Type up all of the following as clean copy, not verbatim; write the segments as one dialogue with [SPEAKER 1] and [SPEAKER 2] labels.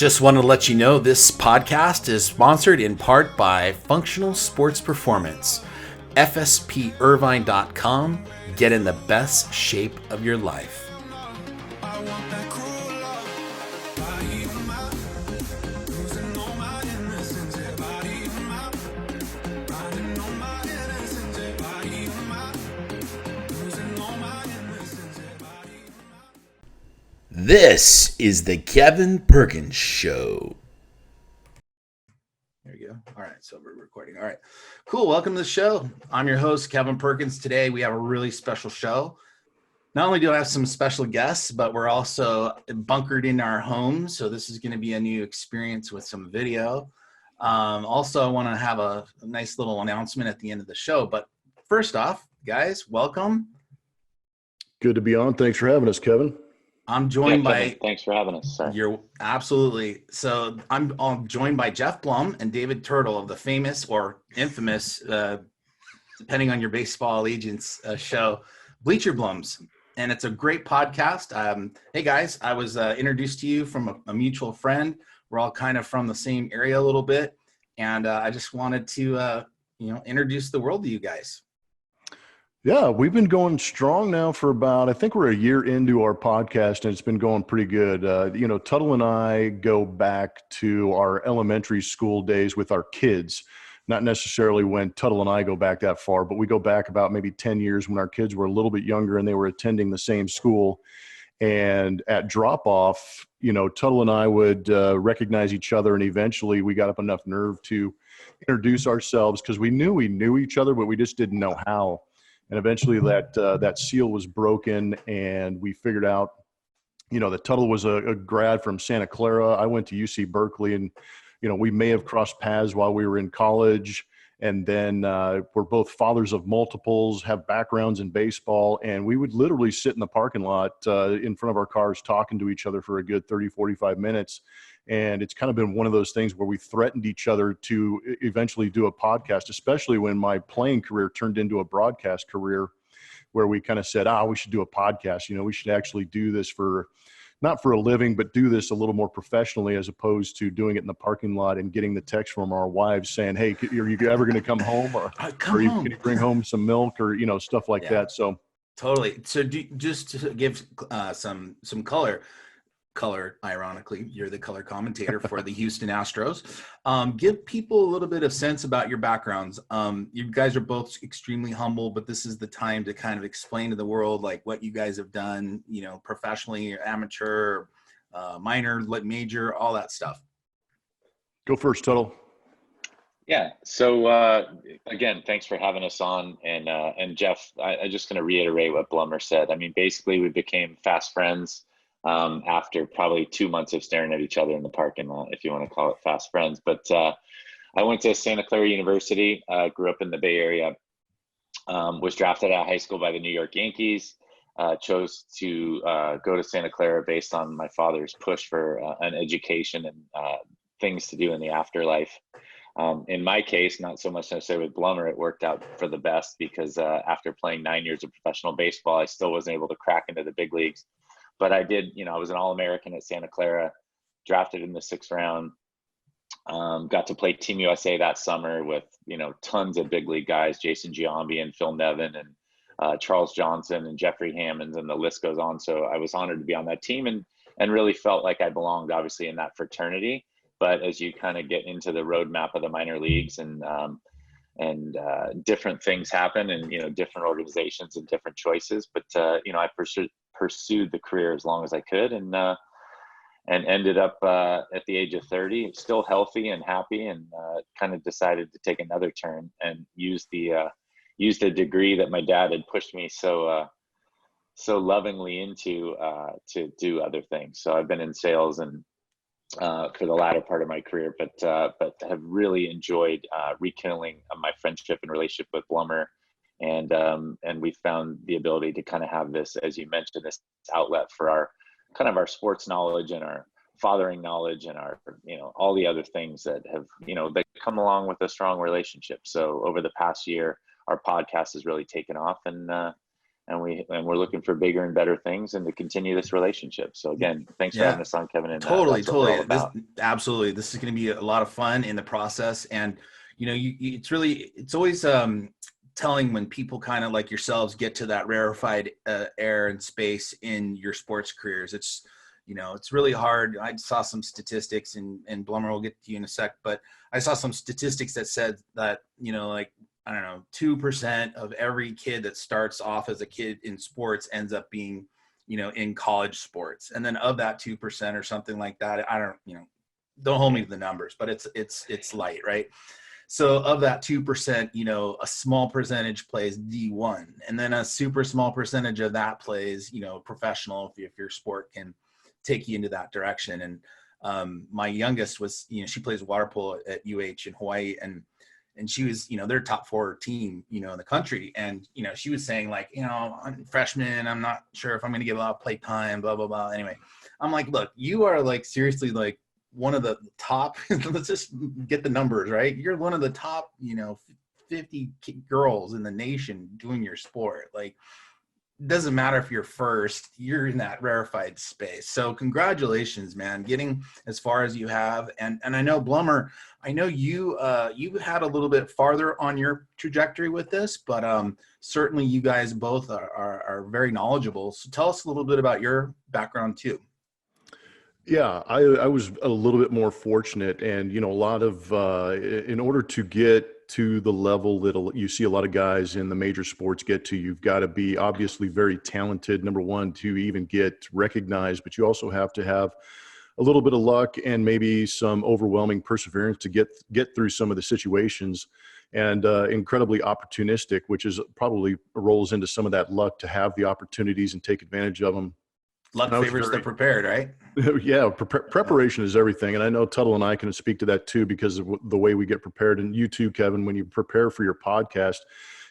[SPEAKER 1] Just wanted to let you know this podcast is sponsored in part by Functional Sports Performance. FSPIrvine.com. Get in the best shape of your life. This is the Kevin Perkins Show. There you go. All right, so we're recording. All right, cool. Welcome to the show. I'm your host, Kevin Perkins. Today we have a really special show. Not only do I have some special guests, but we're also bunkered in our homes. So this is going to be a new experience with some video. Also, I want to have a nice little announcement at the end of the show. But first off, guys, welcome.
[SPEAKER 2] Good to be on. Thanks for having us, Kevin.
[SPEAKER 1] I'm joined
[SPEAKER 3] Kevin, thanks for having us, sir.
[SPEAKER 1] You're absolutely. So I'm joined by Geoff Blum and David Tuttle of the famous or infamous, depending on your baseball allegiance, show, Bleacher Blums. And it's a great podcast. Hey guys, I was introduced to you from a mutual friend. We're all kind of from the same area a little bit. And I just wanted to, introduce the world to you guys.
[SPEAKER 2] Yeah, we've been going strong now for about, I think we're a year into our podcast, and it's been going pretty good. Tuttle and I go back to our elementary school days with our kids, not necessarily when Tuttle and I go back that far, but we go back about maybe 10 years when our kids were a little bit younger and they were attending the same school. And at drop-off, Tuttle and I would recognize each other, and eventually we got up enough nerve to introduce ourselves because we knew each other, but we just didn't know how. And eventually that seal was broken, and we figured out, that Tuttle was a grad from Santa Clara. I went to UC Berkeley, and, we may have crossed paths while we were in college. And then we're both fathers of multiples, have backgrounds in baseball, and we would literally sit in the parking lot in front of our cars talking to each other for a good 30, 45 minutes. And it's kind of been one of those things where we threatened each other to eventually do a podcast, especially when my playing career turned into a broadcast career, where we kind of said, we should do a podcast. We should actually do this not for a living, but do this a little more professionally, as opposed to doing it in the parking lot and getting the text from our wives saying, hey, are you ever going to come home? Or can you bring home some milk or, stuff like that. So
[SPEAKER 1] totally. So just to give some color, ironically, you're the color commentator for the Houston Astros. Give people a little bit of sense about your backgrounds. You guys are both extremely humble, but this is the time to kind of explain to the world like what you guys have done, professionally, or amateur, minor, major, all that stuff.
[SPEAKER 2] Go first, Tuttle.
[SPEAKER 3] Yeah. So again, thanks for having us on. And Geoff, I'm just going to reiterate what Blummer said. I mean, basically, we became fast friends after probably 2 months of staring at each other in the parking lot, if you want to call it fast friends. But I went to Santa Clara University, grew up in the Bay Area, was drafted out of high school by the New York Yankees, chose to go to Santa Clara based on my father's push for an education and things to do in the afterlife. In my case, not so much necessarily with Blummer, it worked out for the best because after playing 9 years of professional baseball, I still wasn't able to crack into the big leagues. But I did, I was an All-American at Santa Clara, drafted in the 6th round, got to play Team USA that summer with, tons of big league guys, Jason Giambi and Phil Nevin and Charles Johnson and Jeffrey Hammonds, and the list goes on. So I was honored to be on that team and really felt like I belonged, obviously, in that fraternity. But as you kind of get into the roadmap of the minor leagues and different things happen and, different organizations and different choices. But, I pursued the career as long as I could and ended up at the age of 30, still healthy and happy, and kind of decided to take another turn and use the degree that my dad had pushed me so lovingly into to do other things. So I've been in sales and for the latter part of my career, but have really enjoyed rekindling my friendship and relationship with Blummer. And we found the ability to kind of have this, as you mentioned, this outlet for our sports knowledge and our fathering knowledge and our, all the other things that have, that come along with a strong relationship. So over the past year, our podcast has really taken off, and we're looking for bigger and better things and to continue this relationship. So again, thanks for
[SPEAKER 1] Yeah.
[SPEAKER 3] having us on, Kevin. And
[SPEAKER 1] Totally,
[SPEAKER 3] that's what we're all
[SPEAKER 1] totally.
[SPEAKER 3] about.
[SPEAKER 1] Absolutely. This is going to be a lot of fun in the process. And, it's always telling when people kind of like yourselves get to that rarefied air and space in your sports careers. It's really hard. I saw some statistics and Blummer will get to you in a sec, but I saw some statistics that said that, I don't know, 2% of every kid that starts off as a kid in sports ends up being, in college sports. And then of that 2% or something like that, I don't hold me to the numbers, but it's light, right? So of that 2%, a small percentage plays D1, and then a super small percentage of that plays, professional if your sport can take you into that direction. And my youngest was, she plays water polo at UH in Hawaii, and she was, their top 4 team, in the country. And, she was saying like, I'm a freshman, I'm not sure if I'm going to get a lot of play time, blah, blah, blah. Anyway, I'm like, look, you are like, seriously, like one of the top, let's just get the numbers, right? You're one of the top, 50 girls in the nation doing your sport. Like, doesn't matter if you're first, you're in that rarefied space. So congratulations, man, getting as far as you have. And I know Blummer, I know you had a little bit farther on your trajectory with this, but certainly you guys both are very knowledgeable. So tell us a little bit about your background too.
[SPEAKER 2] Yeah, I was a little bit more fortunate, and a lot of in order to get to the level that you see a lot of guys in the major sports get to, you've got to be obviously very talented, number one, to even get recognized, but you also have to have a little bit of luck and maybe some overwhelming perseverance to get through some of the situations, and incredibly opportunistic, which is probably rolls into some of that luck to have the opportunities and take advantage of them.
[SPEAKER 1] Luck favors the prepared, right?
[SPEAKER 2] Yeah, preparation is everything. And I know Tuttle and I can speak to that too, because of the way we get prepared. And you too, Kevin, when you prepare for your podcast,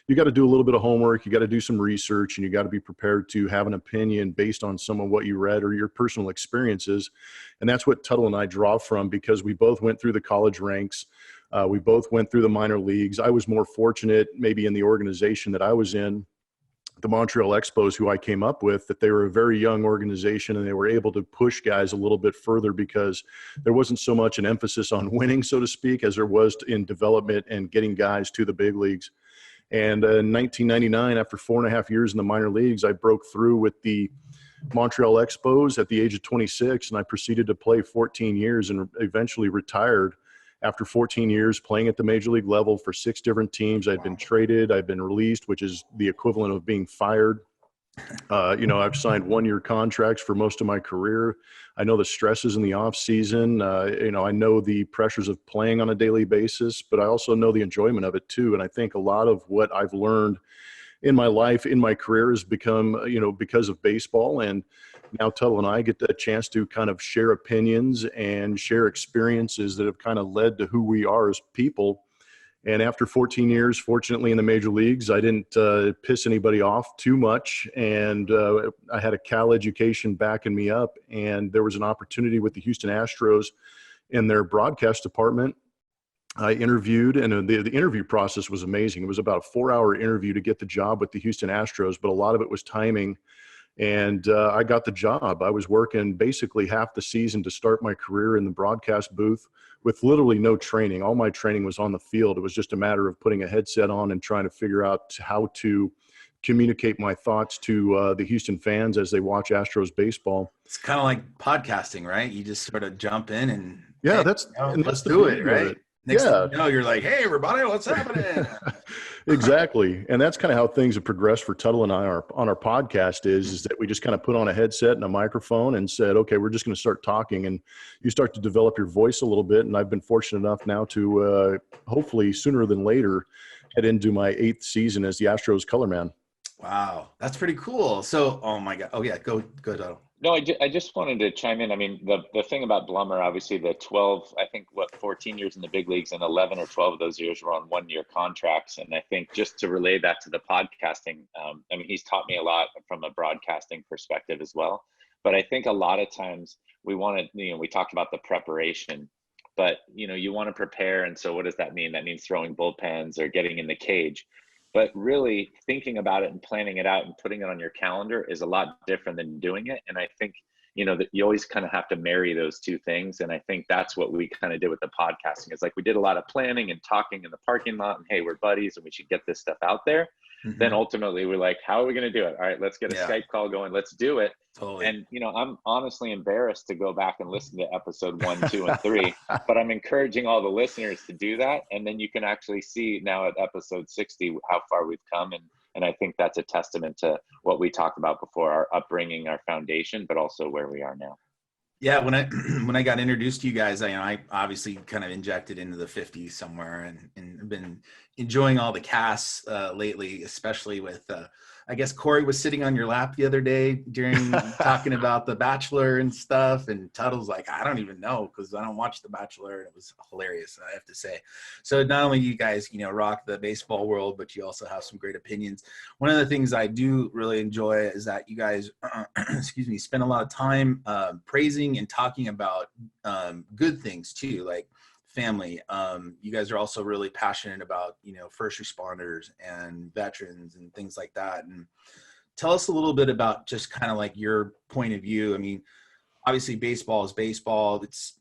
[SPEAKER 2] you got to do a little bit of homework, you got to do some research, and you got to be prepared to have an opinion based on some of what you read or your personal experiences. And that's what Tuttle and I draw from, because we both went through the college ranks. We both went through the minor leagues. I was more fortunate maybe in the organization that I was in, the Montreal Expos, who I came up with, that they were a very young organization and they were able to push guys a little bit further because there wasn't so much an emphasis on winning, so to speak, as there was in development and getting guys to the big leagues. And in 1999, after 4.5 years in the minor leagues, I broke through with the Montreal Expos at the age of 26, and I proceeded to play 14 years and eventually retired after 14 years playing at the major league level for 6 different teams. I'd been traded, I'd been released, which is the equivalent of being fired. I've signed 1-year contracts for most of my career. I know the stresses in the off season. I know the pressures of playing on a daily basis, but I also know the enjoyment of it too. And I think a lot of what I've learned in my life, in my career, has become, because of baseball. And now Tuttle and I get the chance to kind of share opinions and share experiences that have kind of led to who we are as people. And after 14 years, fortunately, in the major leagues, I didn't piss anybody off too much. And I had a Cal education backing me up. And there was an opportunity with the Houston Astros in their broadcast department. I interviewed, and the interview process was amazing. It was about a 4-hour interview to get the job with the Houston Astros, but a lot of it was timing. And I got the job. I was working basically half the season to start my career in the broadcast booth with literally no training. All my training was on the field. It was just a matter of putting a headset on and trying to figure out how to communicate my thoughts to the Houston fans as they watch Astros baseball.
[SPEAKER 1] It's kind of like podcasting, right? You just sort of jump in and
[SPEAKER 2] yeah,
[SPEAKER 1] let's do it, right? Next thing you know, you're like, hey, everybody, what's happening?
[SPEAKER 2] Exactly. And that's kind of how things have progressed for Tuttle and I on our podcast is that we just kind of put on a headset and a microphone and said, okay, we're just going to start talking. And you start to develop your voice a little bit. And I've been fortunate enough now to hopefully sooner than later head into my 8th season as the Astros color man.
[SPEAKER 1] Wow. That's pretty cool. So, oh my God. Oh yeah. Go Tuttle.
[SPEAKER 3] No, I just wanted to chime in. I mean, the thing about Blummer, obviously the 14 years in the big leagues, and 11 or 12 of those years were on 1-year contracts. And I think just to relay that to the podcasting, he's taught me a lot from a broadcasting perspective as well. But I think a lot of times we talked about the preparation, but you want to prepare. And so what does that mean? That means throwing bullpens or getting in the cage. But really thinking about it and planning it out and putting it on your calendar is a lot different than doing it. And I think, that you always kind of have to marry those two things. And I think that's what we kind of did with the podcasting. It's like we did a lot of planning and talking in the parking lot and, hey, we're buddies and we should get this stuff out there. Then ultimately we're like, how are we going to do it? All right, let's get a Skype call going. Let's do it.
[SPEAKER 1] Totally.
[SPEAKER 3] And, I'm honestly embarrassed to go back and listen to episode 1, 2, and 3, but I'm encouraging all the listeners to do that. And then you can actually see now at episode 60, how far we've come. And I think that's a testament to what we talked about before, our upbringing, our foundation, but also where we are now.
[SPEAKER 1] Yeah, when I got introduced to you guys, I obviously kind of injected into the 50s somewhere, and been enjoying all the casts lately, especially with I guess Corey was sitting on your lap the other day during talking about The Bachelor and stuff, and Tuttle's like, I don't even know because I don't watch The Bachelor, and it was hilarious, I have to say. So not only you guys rock the baseball world, but you also have some great opinions. One of the things I do really enjoy is that you guys excuse me, spend a lot of time praising and talking about good things too, like family. You guys are also really passionate about first responders and veterans and things like that. And tell us a little bit about just kind of like your point of view. I mean, obviously baseball is baseball. It's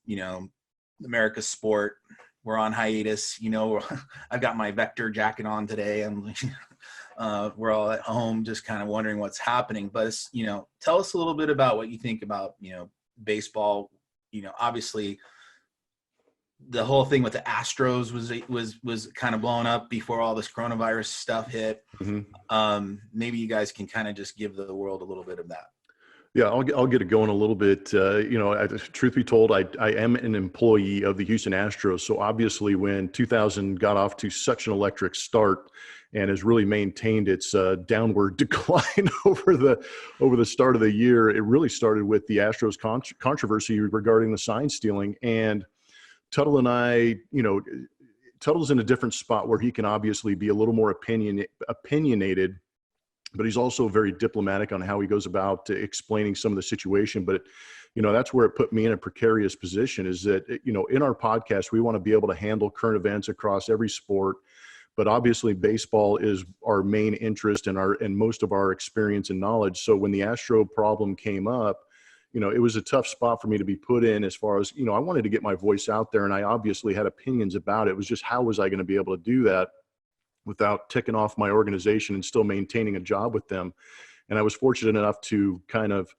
[SPEAKER 1] America's sport. We're on hiatus. I've got my Vector jacket on today. We're all at home just kind of wondering what's happening. But it's, tell us a little bit about what you think about baseball. Obviously the whole thing with the Astros was kind of blown up before all this coronavirus stuff hit. Maybe you guys can kind of just give the world a little bit of that.
[SPEAKER 2] Yeah, I'll get it going a little bit. Truth be told, I am an employee of the Houston Astros. So obviously when 2000 got off to such an electric start and has really maintained its downward decline over the start of the year, it really started with the Astros controversy regarding the sign stealing. And Tuttle and I, Tuttle's in a different spot where he can obviously be a little more opinionated, but he's also very diplomatic on how he goes about explaining some of the situation. But, that's where it put me in a precarious position, is that, in our podcast, we want to be able to handle current events across every sport. But obviously baseball is our main interest and most of our experience and knowledge. So when the Astro problem came up, it was a tough spot for me to be put in as far as, I wanted to get my voice out there, and I obviously had opinions about it. It was just, how was I going to be able to do that without ticking off my organization and still maintaining a job with them? And I was fortunate enough to kind of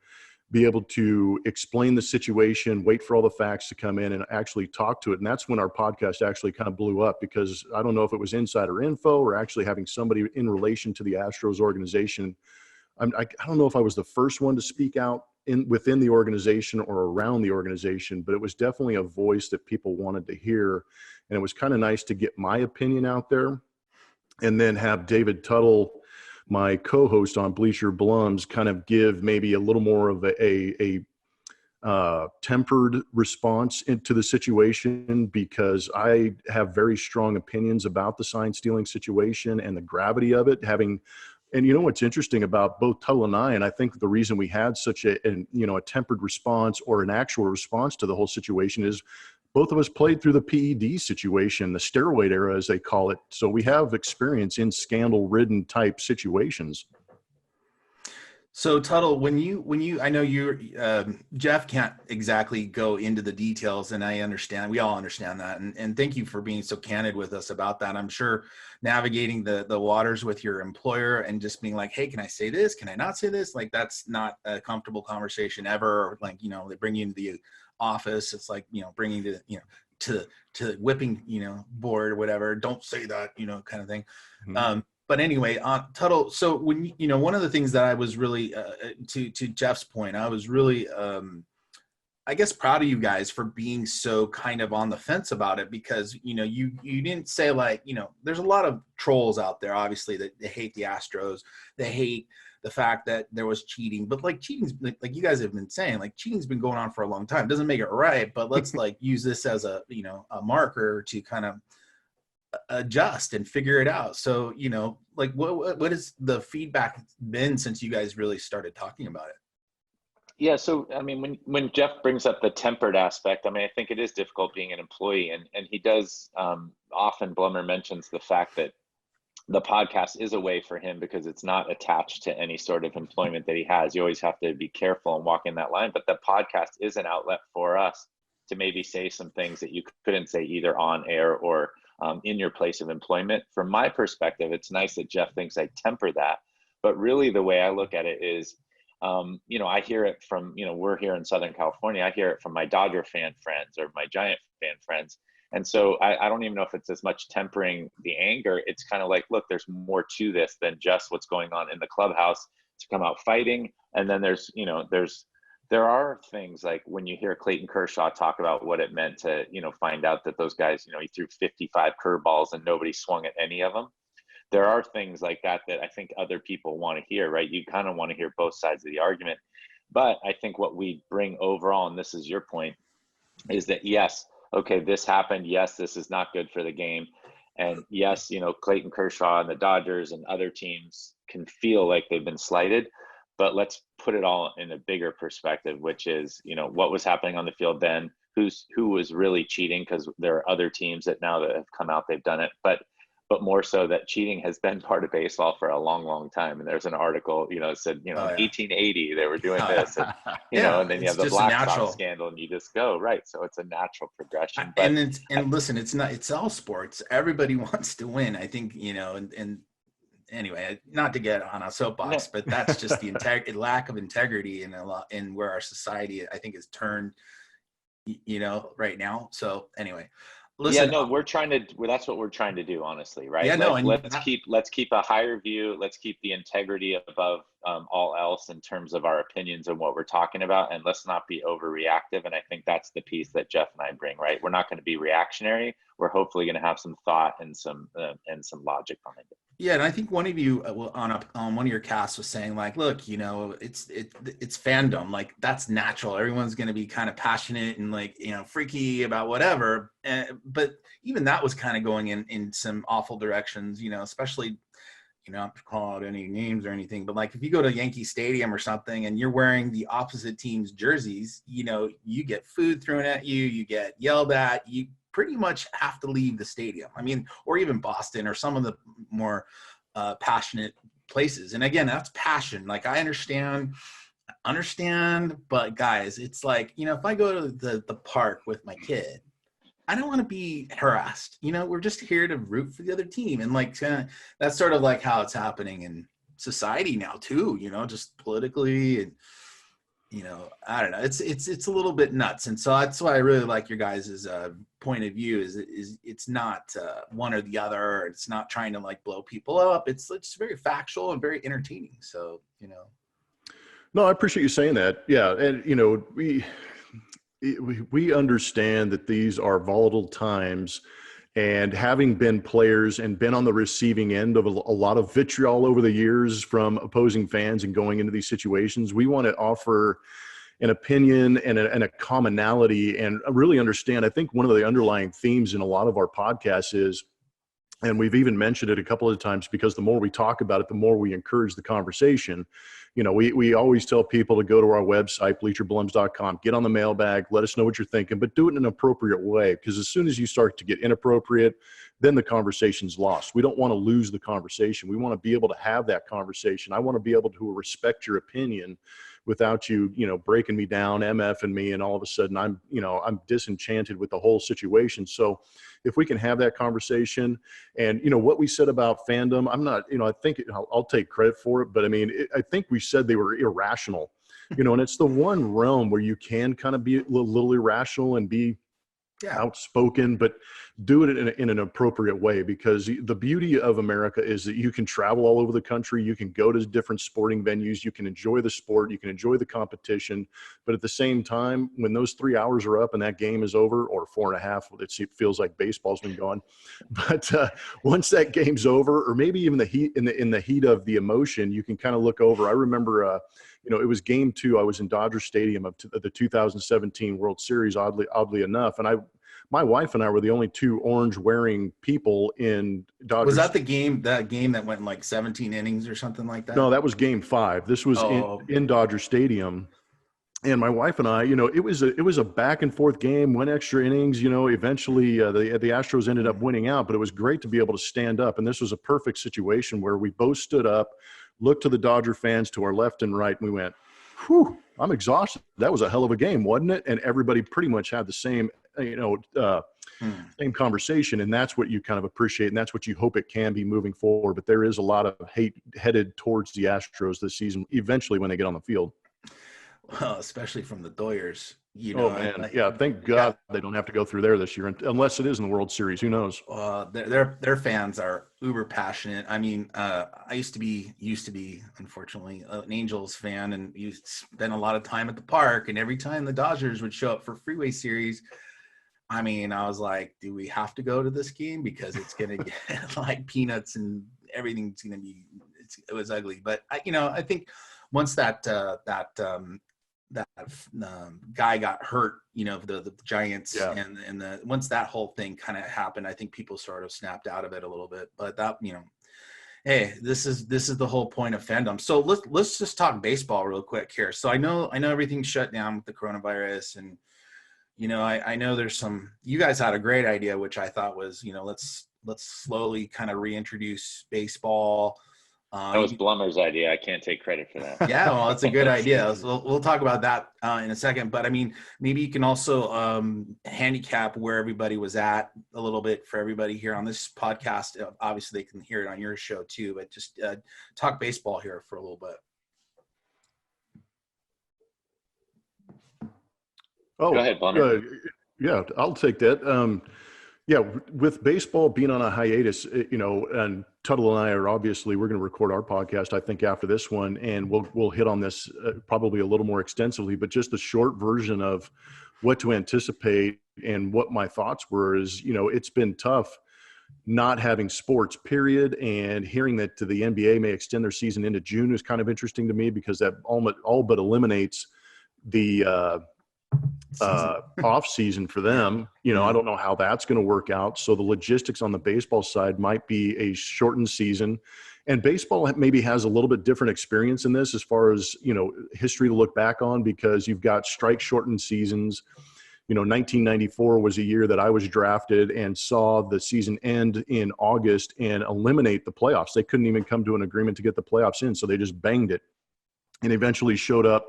[SPEAKER 2] be able to explain the situation, wait for all the facts to come in, and actually talk to it. And that's when our podcast actually kind of blew up, because I don't know if it was insider info or actually having somebody in relation to the Astros organization. I don't know if I was the first one to speak out within the organization or around the organization, but it was definitely a voice that people wanted to hear. And it was kind of nice to get my opinion out there, and then have David Tuttle, my co-host on Bleacher Blums, kind of give maybe a little more of a tempered response into the situation, because I have very strong opinions about the sign stealing situation and the gravity of it. And what's interesting about both Tuttle and I think the reason we had such a tempered response, or an actual response to the whole situation, is both of us played through the PED situation, the steroid era, as they call it. So we have experience in scandal-ridden type situations.
[SPEAKER 1] So Tuttle, when you, I know Geoff can't exactly go into the details, and I understand, we all understand that. And thank you for being so candid with us about that. I'm sure navigating the waters with your employer and just being like, hey, can I say this? Can I not say this? Like, that's not a comfortable conversation ever. Or like, they bring you into the office. It's like, bringing to whipping, board or whatever. Don't say that, kind of thing. But anyway, Tuttle, so when, one of the things that I was really, to Geoff's point, I was really, I guess, proud of you guys for being so kind of on the fence about it, because, you didn't say like, there's a lot of trolls out there, obviously, that they hate the Astros. They hate the fact that there was cheating, but like cheating's, like you guys have been saying, like cheating's been going on for a long time. Doesn't make it right, but let's like use this as a, a marker to kind of adjust and figure it out. So, like what has the feedback been since you guys really started talking about it?
[SPEAKER 3] Yeah. So, I mean, when Geoff brings up the tempered aspect, I think it is difficult being an employee, and he does, often Blummer mentions the fact that the podcast is a way for him because it's not attached to any sort of employment that he has. You always have to be careful and walk in that line, but the podcast is an outlet for us to maybe say some things that you couldn't say either on air or in your place of employment. From my perspective, it's nice that Geoff thinks I temper that, but really the way I look at it is, I hear it from, we're here in Southern California. I hear it from my Dodger fan friends or my Giant fan friends. And so I don't even know if it's as much tempering the anger. It's kind of like, look, there's more to this than just what's going on in the clubhouse to come out fighting. And then there are things like when you hear Clayton Kershaw talk about what it meant to, find out that those guys, he threw 55 curveballs and nobody swung at any of them. There are things like that I think other people want to hear, right? You kind of want to hear both sides of the argument. But I think what we bring overall, and this is your point, is that yes, okay, this happened. Yes, this is not good for the game. And yes, Clayton Kershaw and the Dodgers and other teams can feel like they've been slighted, but let's put it all in a bigger perspective, which is, what was happening on the field then, who was really cheating, because there are other teams that now that have come out, they've done it, but more so that cheating has been part of baseball for a long, long time. And there's an article, said, in 1880, they were doing this, and, and then you have the Black Sox scandal and you just go, right. So it's a natural progression. But,
[SPEAKER 1] and listen, it's all sports. Everybody wants to win. I think, and anyway, not to get on a soapbox, but that's just the lack of integrity in where our society, I think, is turned, right now. So anyway, listen,
[SPEAKER 3] that's what we're trying to do, honestly, right?
[SPEAKER 1] Yeah, no,
[SPEAKER 3] let's keep a higher view. Let's keep the integrity above all else in terms of our opinions and what we're talking about, and let's not be overreactive. And I think that's the piece that Geoff and I bring, right? We're not going to be reactionary. We're hopefully going to have some thought and some logic behind it.
[SPEAKER 1] Yeah, and I think one of you on one of your casts was saying, like, look, it's fandom, like that's natural. Everyone's going to be kind of passionate and like freaky about whatever. But even that was kind of going in some awful directions, especially not to call out any names or anything, but like if you go to Yankee Stadium or something and you're wearing the opposite team's jerseys, you get food thrown at you, you get yelled at, you pretty much have to leave the stadium. I mean, or even Boston or some of the more passionate places. And again, that's passion. Like I understand, but guys, it's like, if I go to the park with my kid, I don't want to be harassed. We're just here to root for the other team. And like, that's sort of like how it's happening in society now too, just politically and, I don't know. It's a little bit nuts. And so that's why I really like your guys' point of view is it's not one or the other. It's not trying to like blow people up. It's very factual and very entertaining. So,
[SPEAKER 2] No, I appreciate you saying that. Yeah. And, we understand that these are volatile times, and having been players and been on the receiving end of a lot of vitriol over the years from opposing fans and going into these situations, we want to offer an opinion and a commonality and really understand. I think one of the underlying themes in a lot of our podcasts is, and we've even mentioned it a couple of times, because the more we talk about it, the more we encourage the conversation. We always tell people to go to our website, bleacherblums.com, get on the mailbag, let us know what you're thinking, but do it in an appropriate way, because as soon as you start to get inappropriate, then the conversation's lost. We don't want to lose the conversation. We want to be able to have that conversation. I want to be able to respect your opinion without you, breaking me down, MFing me, and all of a sudden I'm disenchanted with the whole situation. So if we can have that conversation, and what we said about fandom, I'm not, I think I'll take credit for it, but I mean, I think we said they were irrational, and it's the one realm where you can kind of be a little irrational and be outspoken, but do it in an appropriate way, because the beauty of America is that you can travel all over the country. You can go to different sporting venues. You can enjoy the sport. You can enjoy the competition. But at the same time, when those 3 hours are up and that game is over, or 4.5, it feels like baseball's been gone. But once that game's over, or maybe even in the heat of the emotion, you can kind of look over. I remember, it was game 2. I was in Dodger Stadium of the 2017 World Series, oddly enough. And my wife and I were the only 2 orange-wearing people in Dodger.
[SPEAKER 1] Was that the game that went like 17 innings or something like that?
[SPEAKER 2] No, that was game 5. This was in Dodger Stadium. And my wife and I, it was a back and forth game, went extra innings. Eventually the Astros ended up winning out, but it was great to be able to stand up. And this was a perfect situation where we both stood up, looked to the Dodger fans to our left and right, and we went, "Whew, I'm exhausted. That was a hell of a game, wasn't it?" And everybody pretty much had the same, same conversation. And that's what you kind of appreciate, and that's what you hope it can be moving forward. But there is a lot of hate headed towards the Astros this season, eventually when they get on the field.
[SPEAKER 1] Well, especially from the Doyers,
[SPEAKER 2] Oh man, yeah. Thank God they don't have to go through there this year, unless it is in the World Series. Who knows?
[SPEAKER 1] Their fans are uber passionate. I mean, I used to be, unfortunately, an Angels fan, and you spend a lot of time at the park. And every time the Dodgers would show up for Freeway Series, I mean, I was like, do we have to go to this game because it's gonna get like peanuts and everything's gonna be? It was ugly, but I think once that guy got hurt, the Giants,
[SPEAKER 2] Yeah.
[SPEAKER 1] and once that whole thing kind of happened, I think people sort of snapped out of it a little bit. But that, hey, this is the whole point of fandom. So let's just talk baseball real quick here. So I know everything's shut down with the coronavirus, and I know there's some. You guys had a great idea, which I thought was, let's slowly kind of reintroduce baseball.
[SPEAKER 3] That was Blummer's idea. I can't take credit for that.
[SPEAKER 1] Yeah, well, it's a good idea. So we'll talk about that in a second. But I mean, maybe you can also handicap where everybody was at a little bit for everybody here on this podcast. Obviously, they can hear it on your show too. But just talk baseball here for a little bit.
[SPEAKER 2] Oh,
[SPEAKER 3] go ahead, Blummer.
[SPEAKER 2] Yeah, I'll take that. Yeah, with baseball being on a hiatus, and Tuttle and I are obviously, we're going to record our podcast, I think, after this one, and we'll hit on this probably a little more extensively, but just a short version of what to anticipate and what my thoughts were is, it's been tough not having sports, period, and hearing that the NBA may extend their season into June is kind of interesting to me because that all but eliminates the off season for them. I don't know how that's going to work out. So the logistics on the baseball side might be a shortened season, and baseball maybe has a little bit different experience in this as far as, history to look back on, because you've got strike shortened seasons. 1994 was a year that I was drafted and saw the season end in August and eliminate the playoffs. They couldn't even come to an agreement to get the playoffs in. So they just banged it and eventually showed up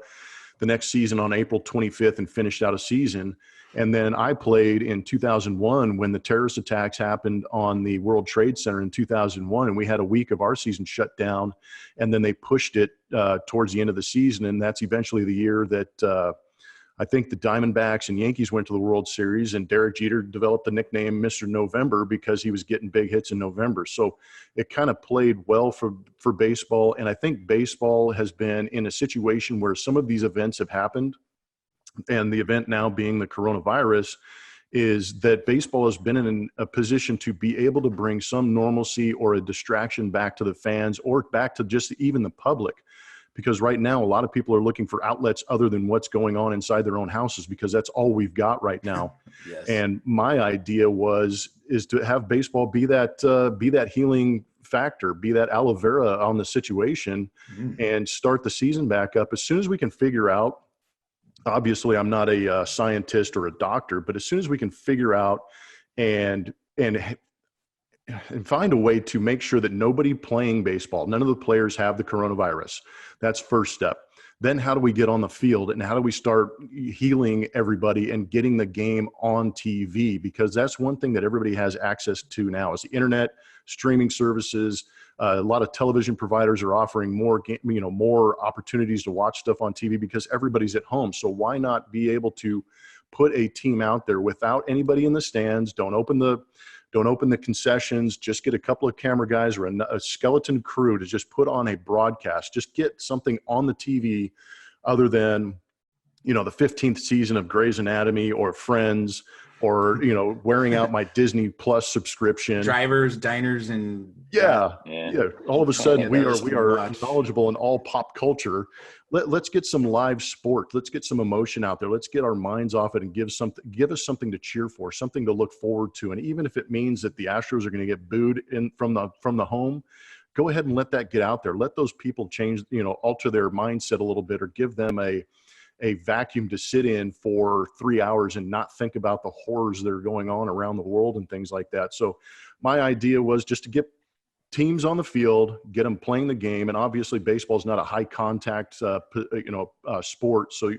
[SPEAKER 2] the next season on April 25th and finished out a season. And then I played in 2001 when the terrorist attacks happened on the World Trade Center in 2001. And we had a week of our season shut down, and then they pushed it towards the end of the season. And that's eventually the year that I think the Diamondbacks and Yankees went to the World Series, and Derek Jeter developed the nickname Mr. November because he was getting big hits in November. So it kind of played well for baseball. And I think baseball has been in a situation where some of these events have happened, and the event now being the coronavirus, is that baseball has been in a position to be able to bring some normalcy or a distraction back to the fans or back to just even the public. Because right now, a lot of people are looking for outlets other than what's going on inside their own houses, because that's all we've got right now.
[SPEAKER 1] Yes.
[SPEAKER 2] And my idea is to have baseball be that healing factor, be that aloe vera on the situation, and start the season back up as soon as we can figure out. Obviously, I'm not a scientist or a doctor, but as soon as we can figure out and find a way to make sure that nobody playing baseball, none of the players have the coronavirus. That's first step. Then how do we get on the field, and how do we start healing everybody and getting the game on TV? Because that's one thing that everybody has access to now is the internet, streaming services. A lot of television providers are offering more opportunities to watch stuff on TV because everybody's at home. So why not be able to put a team out there without anybody in the stands? Don't open the concessions. Just get a couple of camera guys or a skeleton crew to just put on a broadcast. Just get something on the TV other than, the 15th season of Grey's Anatomy or Friends, or, wearing out my Disney Plus subscription.
[SPEAKER 1] Drivers, diners, and
[SPEAKER 2] yeah. All of a sudden, we are
[SPEAKER 1] watch.
[SPEAKER 2] knowledgeable in all pop culture. Let's get some live sport. Let's get some emotion out there. Let's get our minds off it and give us something to cheer for, something to look forward to. And even if it means that the Astros are going to get booed from the home, go ahead and let that get out there. Let those people change, alter their mindset a little bit, or give them a a vacuum to sit in for 3 hours and not think about the horrors that are going on around the world and things like that. So my idea was just to get teams on the field, get them playing the game. And obviously baseball is not a high contact, sport. So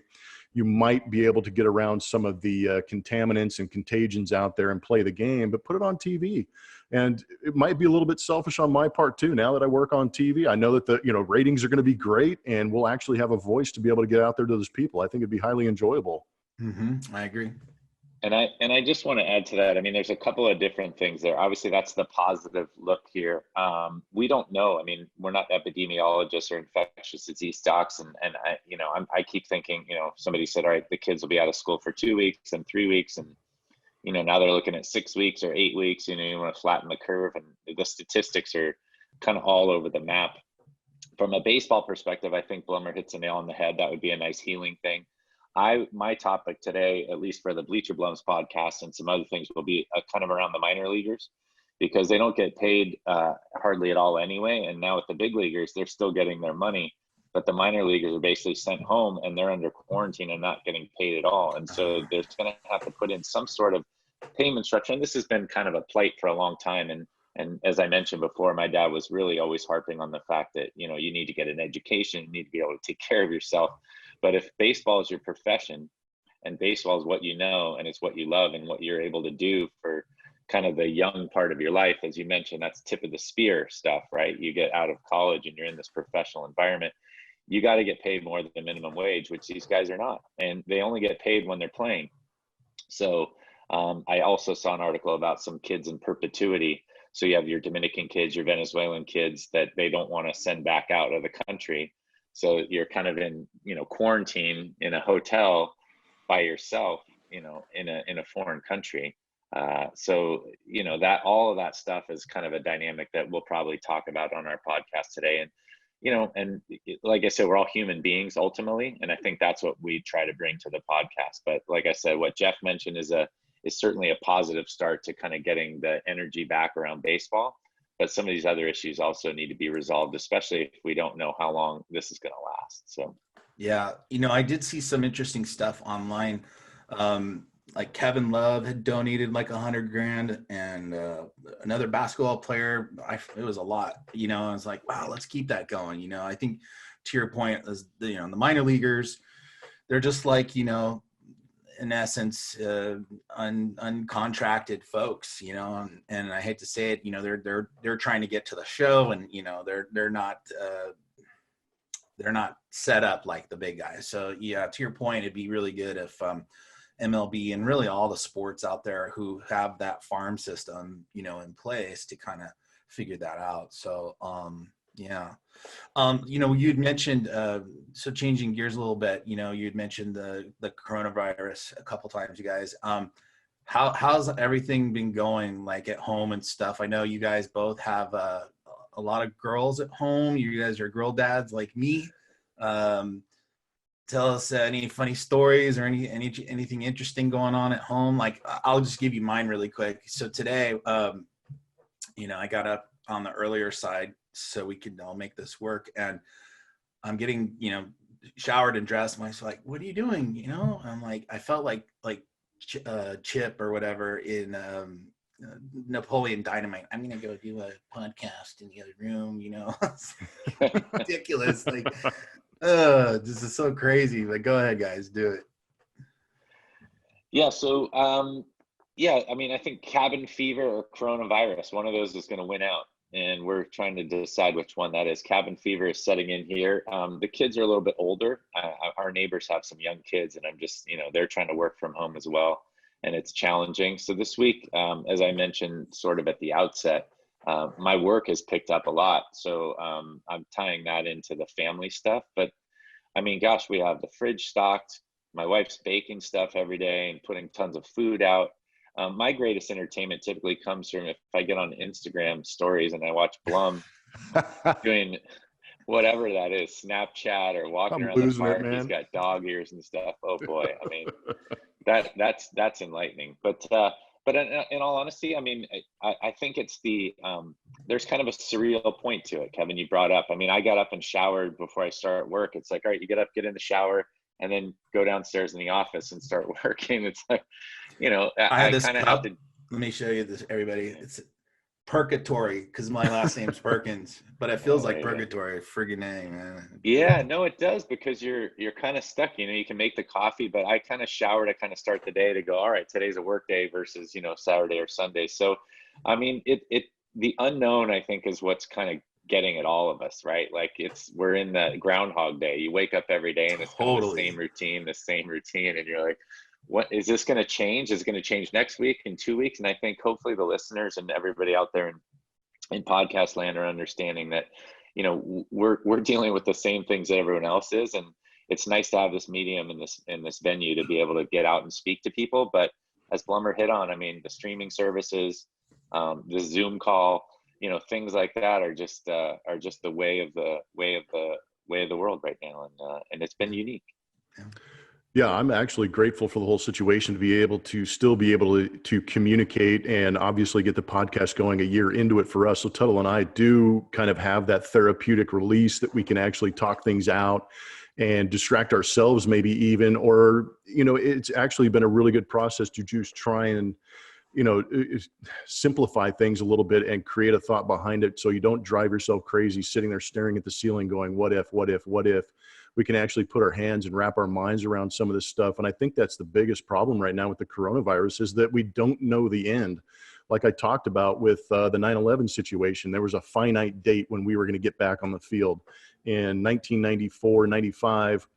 [SPEAKER 2] you might be able to get around some of the contaminants and contagions out there and play the game, but put it on TV. And it might be a little bit selfish on my part too. Now that I work on TV, I know that the ratings are going to be great, and we'll actually have a voice to be able to get out there to those people. I think it'd be highly enjoyable.
[SPEAKER 1] Mm-hmm. I agree.
[SPEAKER 3] And I just want to add to that. I mean, there's a couple of different things there. Obviously, that's the positive look here. We don't know. I mean, we're not epidemiologists or infectious disease docs, and I keep thinking, somebody said, all right, the kids will be out of school for 2 weeks and 3 weeks, and now they're looking at 6 weeks or 8 weeks. You want to flatten the curve, and the statistics are kind of all over the map. From a baseball perspective, I think Blummer hits a nail on the head. That would be a nice healing thing. My topic today, at least for the Bleacher Blums podcast and some other things, will be kind of around the minor leaguers, because they don't get paid hardly at all anyway. And now with the big leaguers, they're still getting their money, but the minor leaguers are basically sent home and they're under quarantine and not getting paid at all. And so they're going to have to put in some sort of payment structure. And this has been kind of a plight for a long time. And as I mentioned before, my dad was really always harping on the fact that, you need to get an education, you need to be able to take care of yourself. But if baseball is your profession, and baseball is what you know, and it's what you love and what you're able to do for kind of the young part of your life, as you mentioned, that's tip of the spear stuff, right? You get out of college and you're in this professional environment, you got to get paid more than minimum wage, which these guys are not. And they only get paid when they're playing. So I also saw an article about some kids in perpetuity. So you have your Dominican kids, your Venezuelan kids that they don't want to send back out of the country. So you're kind of in, quarantine in a hotel by yourself, in a foreign country. So that all of that stuff is kind of a dynamic that we'll probably talk about on our podcast today. And like I said, we're all human beings ultimately, and I think that's what we try to bring to the podcast. But like I said, what Geoff mentioned is certainly a positive start to kind of getting the energy back around baseball. But some of these other issues also need to be resolved, especially if we don't know how long this is going to last. So,
[SPEAKER 1] yeah, I did see some interesting stuff online. Like Kevin Love had donated like $100,000, and another basketball player, it was a lot. I was like, wow, let's keep that going. I think to your point, the minor leaguers, they're just like, in essence, uncontracted folks, and I hate to say it, they're trying to get to the show, and they're not set up like the big guys. So yeah, to your point, it'd be really good if MLB and really all the sports out there who have that farm system, in place to kind of figure that out. So yeah. You'd mentioned, so changing gears a little bit, you'd mentioned the coronavirus a couple times, you guys. How's everything been going, like at home and stuff? I know you guys both have a lot of girls at home. You guys are girl dads like me. Tell us any funny stories or anything interesting going on at home. Like, I'll just give you mine really quick. So today, I got up on the earlier side so we could all make this work, and I'm getting showered and dressed, and I was like, what are you doing? I'm like, I felt like Chip or whatever in Napoleon Dynamite. I'm gonna go do a podcast in the other room. Ridiculous. Like, this is so crazy. But go ahead, guys, do it.
[SPEAKER 3] Yeah, so I think cabin fever or coronavirus, one of those is going to win out, and we're trying to decide which one that is. Cabin fever is setting in here. The kids are a little bit older. Our neighbors have some young kids, and I'm just, they're trying to work from home as well, and it's challenging. So this week, as I mentioned sort of at the outset, my work has picked up a lot. So I'm tying that into the family stuff. But I mean, gosh, we have the fridge stocked. My wife's baking stuff every day and putting tons of food out. My greatest entertainment typically comes from if I get on Instagram stories and I watch Blum doing whatever that is, Snapchat or walking around the park. He's got dog ears and stuff. Oh boy, I mean, that's enlightening. But in all honesty, I mean, I think it's there's kind of a surreal point to it, Kevin. You brought up. I mean, I got up and showered before I start work. It's like, all right, you get up, get in the shower, and then go downstairs in the office and start working. It's like,
[SPEAKER 1] I had
[SPEAKER 3] I
[SPEAKER 1] this
[SPEAKER 3] kind of
[SPEAKER 1] cup.
[SPEAKER 3] have to.
[SPEAKER 1] Let me show you this, everybody. It's purgatory because my last name's Perkins, but it feels
[SPEAKER 3] Oh,
[SPEAKER 1] like
[SPEAKER 3] there you go.
[SPEAKER 1] purgatory. Friggin' name, man.
[SPEAKER 3] Yeah, no, it does, because you're kind of stuck. You can make the coffee, but I kind of shower to kind of start the day to go, all right, today's a work day versus, Saturday or Sunday. So, I mean, the unknown, I think, is what's kind of getting at all of us, right? Like we're in the Groundhog Day. You wake up every day and it's kind of the
[SPEAKER 1] Totally.
[SPEAKER 3] same routine. And you're like, what is this going to change? Is it going to change next week, in 2 weeks? And I think hopefully the listeners and everybody out there in podcast land are understanding that, we're dealing with the same things that everyone else is. And it's nice to have this medium in this venue to be able to get out and speak to people. But as Blummer hit on, I mean, the streaming services, the Zoom call, things like that are just the way of the world right now. And it's been unique.
[SPEAKER 2] Yeah, I'm actually grateful for the whole situation to be able to communicate and obviously get the podcast going a year into it for us. So Tuttle and I do kind of have that therapeutic release that we can actually talk things out and distract ourselves maybe even, or, it's actually been a really good process to just try and, simplify things a little bit and create a thought behind it so you don't drive yourself crazy sitting there staring at the ceiling going, what if? We can actually put our hands and wrap our minds around some of this stuff. And I think that's the biggest problem right now with the coronavirus is that we don't know the end. Like I talked about with the 9/11 situation, there was a finite date when we were going to get back on the field. In 1994, 95,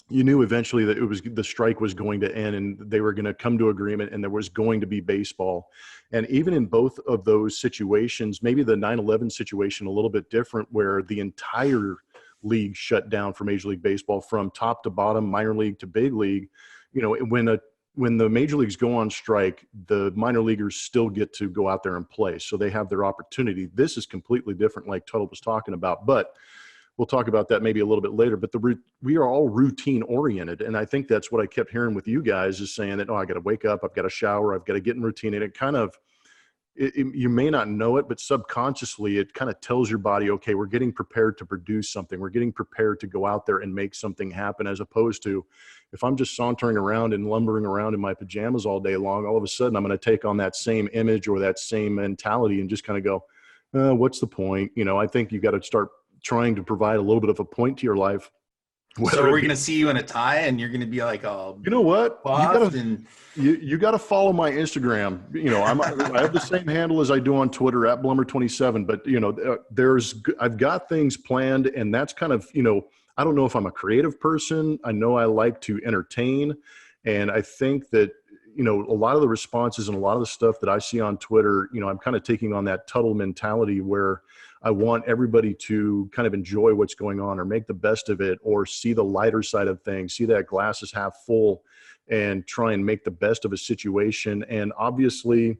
[SPEAKER 2] you knew eventually that the strike was going to end and they were going to come to agreement and there was going to be baseball. And even in both of those situations, maybe the 9/11 situation a little bit different, where the entire league shut down for Major League Baseball from top to bottom, minor league to big league. When the major leagues go on strike, the minor leaguers still get to go out there and play. So they have their opportunity. This is completely different, like Tuttle was talking about, but we'll talk about that maybe a little bit later. But we are all routine oriented. And I think that's what I kept hearing with you guys, is saying that, I got to wake up, I've got to shower, I've got to get in routine. And it kind of, you may not know it, but subconsciously it kind of tells your body, okay, we're getting prepared to produce something. We're getting prepared to go out there and make something happen, as opposed to if I'm just sauntering around and lumbering around in my pajamas all day long, all of a sudden I'm going to take on that same image or that same mentality and just kind of go, what's the point? I think you got to start trying to provide a little bit of a point to your life.
[SPEAKER 1] So we're going to see you in a tie and you're going to be like, oh,
[SPEAKER 2] you know what? You got to follow my Instagram. I have the same handle as I do on Twitter at Blummer27, but I've got things planned, and that's kind of, I don't know if I'm a creative person. I know I like to entertain. And I think that, a lot of the responses and a lot of the stuff that I see on Twitter, I'm kind of taking on that Tuttle mentality where I want everybody to kind of enjoy what's going on or make the best of it, or see the lighter side of things, see that glass is half full and try and make the best of a situation. And obviously,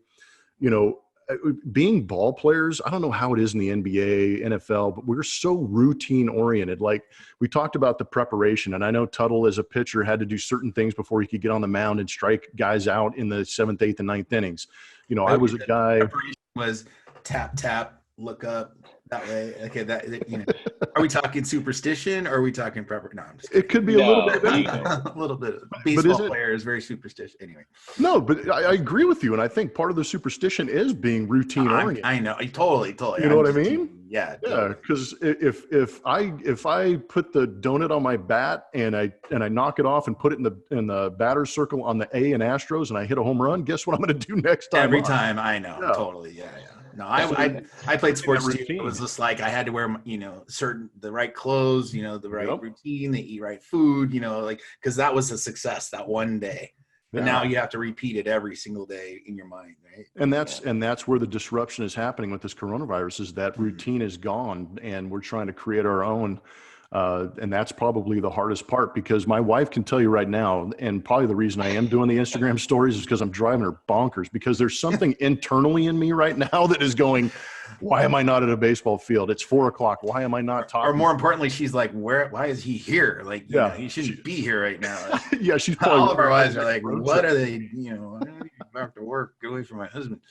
[SPEAKER 2] being ball players, I don't know how it is in the NBA, NFL, but we're so routine oriented. Like we talked about the preparation, and I know Tuttle as a pitcher had to do certain things before he could get on the mound and strike guys out in the 7th, 8th, and 9th innings. I was a guy.
[SPEAKER 1] Preparation was tap, tap, look up that way. Okay, are we talking superstition or are we talking preparation? No, I'm just kidding.
[SPEAKER 2] It could be a little bit of anything.
[SPEAKER 1] A little bit. Baseball player is very superstitious. Anyway.
[SPEAKER 2] No, but I agree with you, and I think part of the superstition is being routine oriented.
[SPEAKER 1] I know, totally.
[SPEAKER 2] You know what I mean?
[SPEAKER 1] Yeah.
[SPEAKER 2] Because if I put the donut on my bat and I knock it off and put it in the batter's circle on the A in Astros and I hit a home run, guess what I'm going to do next time?
[SPEAKER 1] Every time, I know, totally. Yeah. No, I played sports too. It was just like I had to wear, the right clothes, the right routine, they eat right food, because that was a success that one day. But now you have to repeat it every single day in your mind, right?
[SPEAKER 2] And that's where the disruption is happening with this coronavirus, is that routine is gone and we're trying to create our own. And that's probably the hardest part, because my wife can tell you right now, and probably the reason I am doing the Instagram stories is because I'm driving her bonkers, because there's something internally in me right now that is going, why am I not at a baseball field? It's 4:00. Why am I not talking?
[SPEAKER 1] Or more importantly, she's like, why is he here? Like, he shouldn't be here right now.
[SPEAKER 2] Yeah, she's probably
[SPEAKER 1] all of our wives are like, what are they? I don't need to go back to work. Get away from my husband.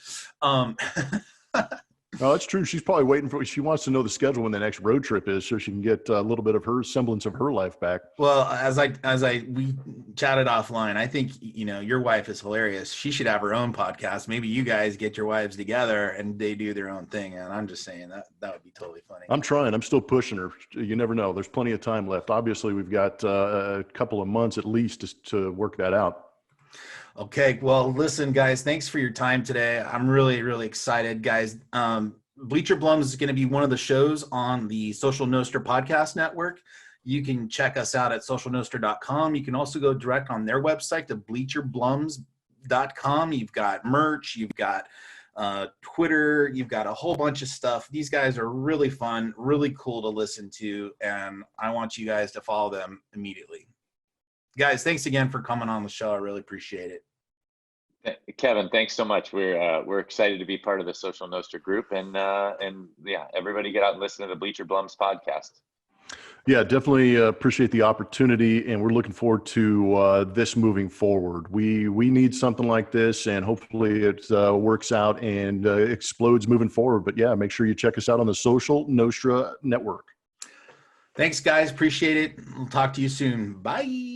[SPEAKER 2] Oh, that's true. She's probably waiting she wants to know the schedule when the next road trip is so she can get a little bit of her semblance of her life back.
[SPEAKER 1] Well, we chatted offline, I think, your wife is hilarious. She should have her own podcast. Maybe you guys get your wives together and they do their own thing. And I'm just saying that would be totally funny.
[SPEAKER 2] I'm trying. I'm still pushing her. You never know. There's plenty of time left. Obviously, we've got a couple of months at least to work that out.
[SPEAKER 1] Okay. Well, listen, guys, thanks for your time today. I'm really, really excited, guys. Bleacher Blums is going to be one of the shows on the Social Nostra podcast network. You can check us out at socialnostra.com. You can also go direct on their website to bleacherblums.com. You've got merch, you've got Twitter, you've got a whole bunch of stuff. These guys are really fun, really cool to listen to, and I want you guys to follow them immediately. Guys, thanks again for coming on the show. I really appreciate it.
[SPEAKER 3] Kevin, thanks so much. We're excited to be part of the Social Nostra group, and yeah, everybody get out and listen to the Bleacher Blums podcast.
[SPEAKER 2] Yeah, definitely appreciate the opportunity, and we're looking forward to this moving forward. We need something like this, and hopefully it works out and explodes moving forward. But yeah, make sure you check us out on the Social Nostra network.
[SPEAKER 1] Thanks, guys. Appreciate it. We'll talk to you soon. Bye.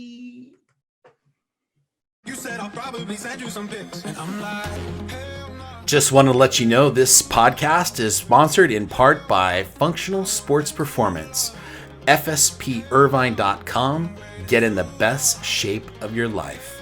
[SPEAKER 1] You said I'll probably send you some pics, and I'm like, hell no. Just want to let you know this podcast is sponsored in part by Functional Sports Performance. FSPIrvine.com. Get in the best shape of your life.